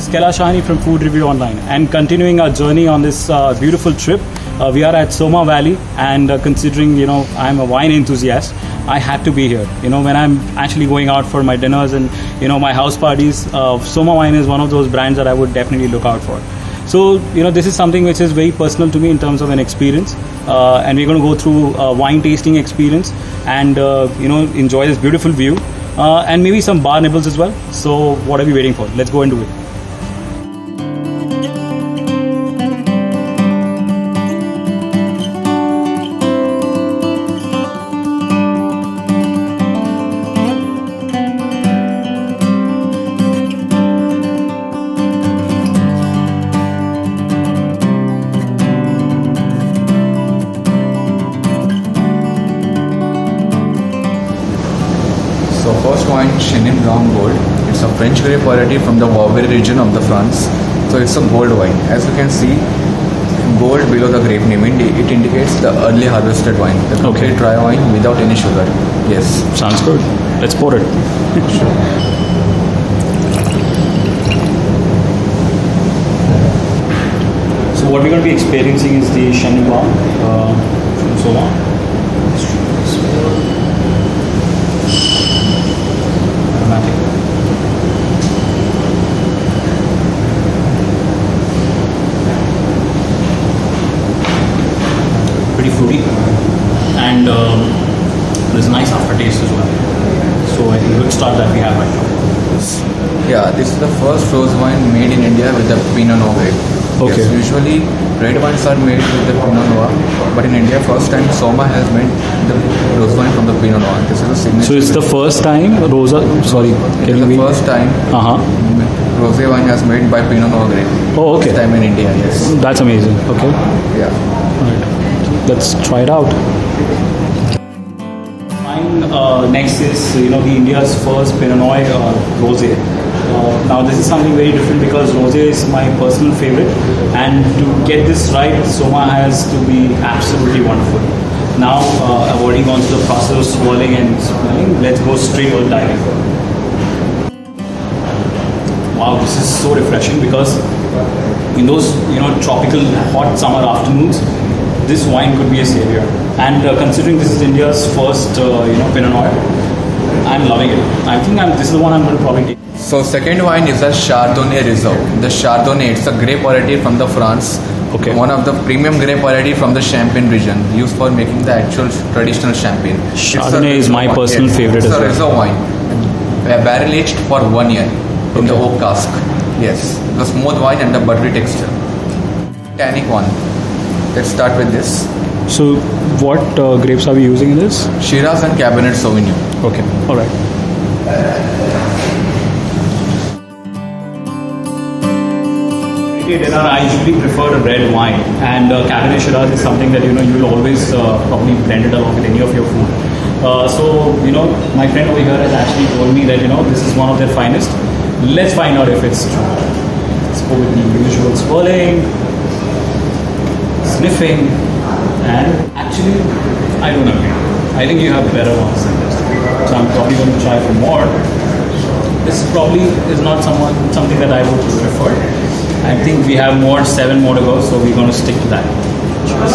Kailash Shahani from Food Review Online, and continuing our journey on this beautiful trip. We are at Soma Valley, and considering I'm a wine enthusiast, I had to be here. When I'm actually going out for my dinners and my house parties, Soma Wine is one of those brands that I would definitely look out for. So this is something which is very personal to me in terms of an experience, and we're going to go through a wine tasting experience and enjoy this beautiful view, and maybe some bar nibbles as well. So what are we waiting for? Let's go and do it. So first wine, Chenin Blanc Gold. It's a French grape variety from the Vauban region of the France. So it's a gold wine. As you can see, gold below the grape name, it indicates the early harvested wine. The complete dry wine without any sugar. Yes. Sounds good. Let's pour it. Sure. So what we're going to be experiencing is the Chenin Blanc from Soma. Pretty fruity, and there's a nice aftertaste as well. So I think a good start that we have right now. Yeah, this is the first rose wine made in India with the Pinot Noir grape. Okay. Yes, usually red wines are made with the Pinot Noir, but in India, first time Soma has made the rose wine from the Pinot Noir. This is a signature. So it's the first time Rosa. Sorry, it is the first time rosé wine has made by Pinot Noir grape. Oh, okay. First time in India, yes. That's amazing. Okay. Yeah. Right. Let's try it out. Mine next is the India's first Pinot Noir rosé. Now this is something very different because rosé is my personal favorite, and to get this right, Soma has to be absolutely wonderful. Now avoiding on to the process of swirling and smelling, let's go straight on diving. Wow, this is so refreshing because in those tropical hot summer afternoons, this wine could be a savior. And considering this is India's first Pinot Noir, I'm loving it. I think this is the one I'm going to probably take. So second wine is a Chardonnay Reserve. The Chardonnay, it's a grape variety from the France. Okay. One of the premium grape variety from the Champagne region, used for making the actual traditional champagne. Chardonnay is my personal favorite as well. It's a reserve wine. Barrel aged for 1 year in the oak cask. Yes, the smooth wine and the buttery texture. Tannic one. Let's start with this. So what grapes are we using in this? Shiraz and Cabernet Sauvignon. Okay, all right. Dinner, I usually prefer a red wine, and Cabernet Shiraz is something that you will always probably blend it along with any of your food. So my friend over here has actually told me that this is one of their finest. Let's find out if it's true. Let's go with the usual swirling, sniffing, and actually I don't agree. I think you have better ones than this. So I'm probably going to try for more. This probably is not something that I would prefer. I think we have 7 more to go, so we're going to stick to that. Cheers.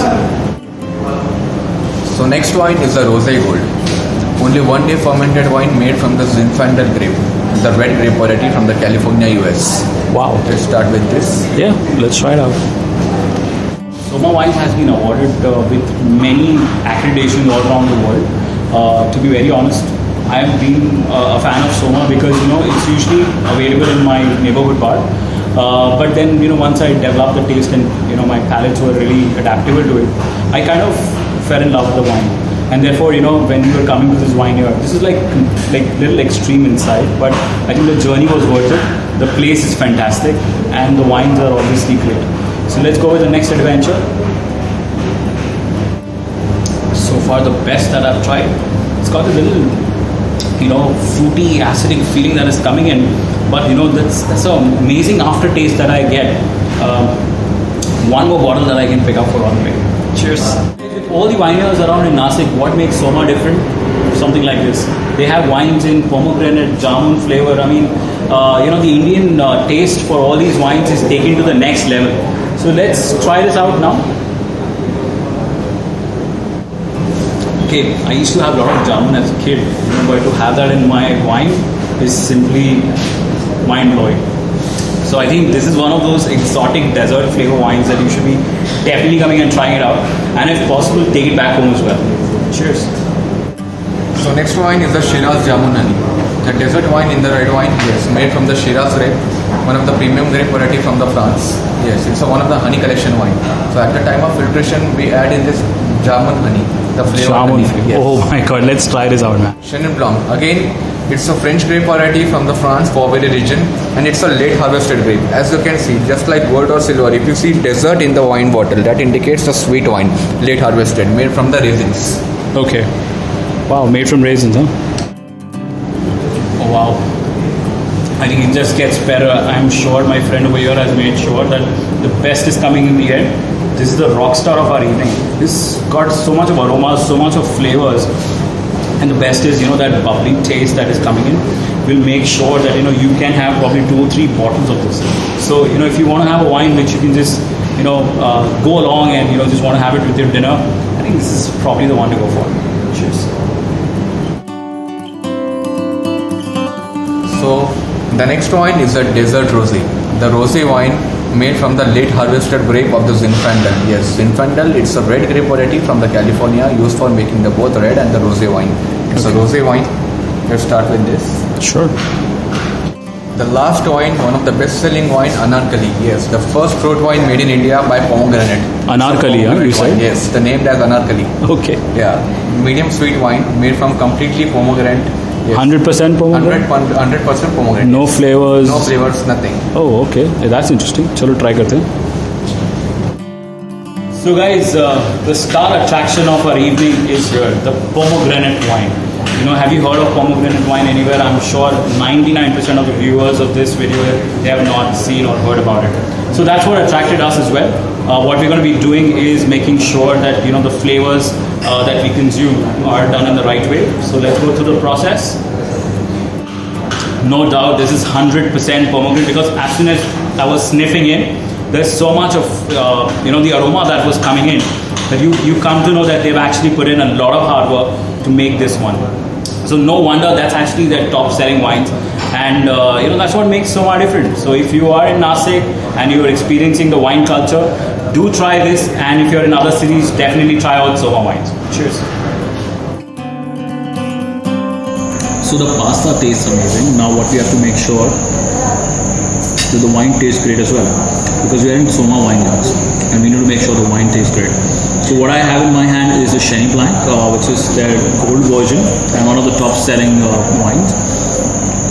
So next wine is a Rosé Gold. Only 1 day fermented wine made from the Zinfandel grape, the red grape variety from the California, US. Wow. Let's start with this. Yeah, let's try it out. Soma Wine has been awarded with many accreditations all around the world. To be very honest, I have been a fan of Soma because it's usually available in my neighborhood bar. But then once I developed the taste and my palates were really adaptable to it, I kind of fell in love with the wine. And therefore when we were coming to this wine here, this is like little extreme inside, but I think the journey was worth it. The place is fantastic and the wines are obviously great. So let's go with the next adventure. So far the best that I've tried. It's got a little fruity, acidic feeling that is coming in, but that's an amazing aftertaste that I get. One more bottle that I can pick up for on the way. Cheers. With all the vineyards around in Nashik, what makes Soma different? Something like this. They have wines in pomegranate, jamun flavor. I mean, the Indian taste for all these wines is taken to the next level. So let's try this out now. Okay, I used to have a lot of jamun as a kid, but to have that in my wine is simply mind-blowing. So I think this is one of those exotic desert flavor wines that you should be definitely coming and trying it out, and if possible, take it back home as well. Cheers. So next wine is the Shiraz Jamun Honey. The desert wine in the red wine, yes, made from the Shiraz grape, one of the premium grape variety from the France. Yes, it's one of the honey collection wine. So at the time of filtration, we add in this Jamun honey, the flavor Jamun. honey. Yes. Oh my god, let's try this out, man. Chenin Blanc. Again, it's a French grape variety from the France Bourgogne region, and it's a late harvested grape. As you can see, just like gold or silver, if you see desert in the wine bottle, that indicates the sweet wine, late harvested, made from the raisins. Okay. Wow, made from raisins, huh? Oh wow. I think it just gets better. I'm sure my friend over here has made sure that the best is coming in the end. This is the rock star of our evening. This got so much of aromas, so much of flavors. And the best is, that bubbling taste that is coming in will make sure that, you can have probably 2 or 3 bottles of this. So, if you want to have a wine which you can just, go along and, just want to have it with your dinner, I think this is probably the one to go for. Cheers. So the next wine is a desert rosé. The rosé wine made from the late harvested grape of the Zinfandel. Yes, Zinfandel, it's a red grape variety from the California used for making the both red and the rosé wine. It's a rosé wine. Let's start with this. Sure. The last wine, one of the best-selling wine, Anarkali. Yes, the first fruit wine made in India by pomegranate. Anarkali, you said? Yes, the name as Anarkali. Okay. Yeah, medium sweet wine made from completely pomegranate. Yes. 100% pomegranate? 100% pomegranate. No flavors? No flavors, nothing. Oh, okay. That's interesting. Chalo, try karte hain. So guys, the star attraction of our evening is here, the pomegranate wine. Have you heard of pomegranate wine anywhere? I'm sure 99% of the viewers of this video, they have not seen or heard about it. So that's what attracted us as well. What we're going to be doing is making sure that, the flavors that we consume are done in the right way. So let's go through the process. No doubt this is 100% pomegranate, because as soon as I was sniffing in, there's so much of, the aroma that was coming in that you come to know that they've actually put in a lot of hard work to make this one. So no wonder that's actually their top selling wines, and that's what makes Soma different. So if you are in Nashik and you are experiencing the wine culture, do try this, and if you're in other cities, definitely try out Soma wines. Cheers. So the pasta tastes amazing. Now what we have to make sure that the wine tastes great as well, because we are in Soma Vineyards and we need to make sure the wine tastes great. So what I have in my hand is a Chenin Blanc, which is their gold version and one of the top selling wines.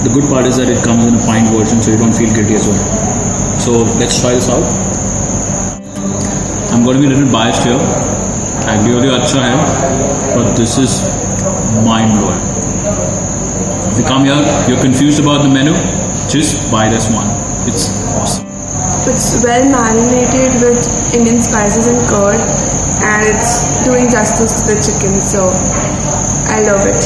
The good part is that it comes in a pint version, so you don't feel guilty as well. So let's try this out. I'm going to be a little biased here. Really acha hai, but this is mind blowing. If you come here, you're confused about the menu, just buy this one. It's awesome. It's well marinated with Indian spices and curd, and it's doing justice to the chicken, so I love it.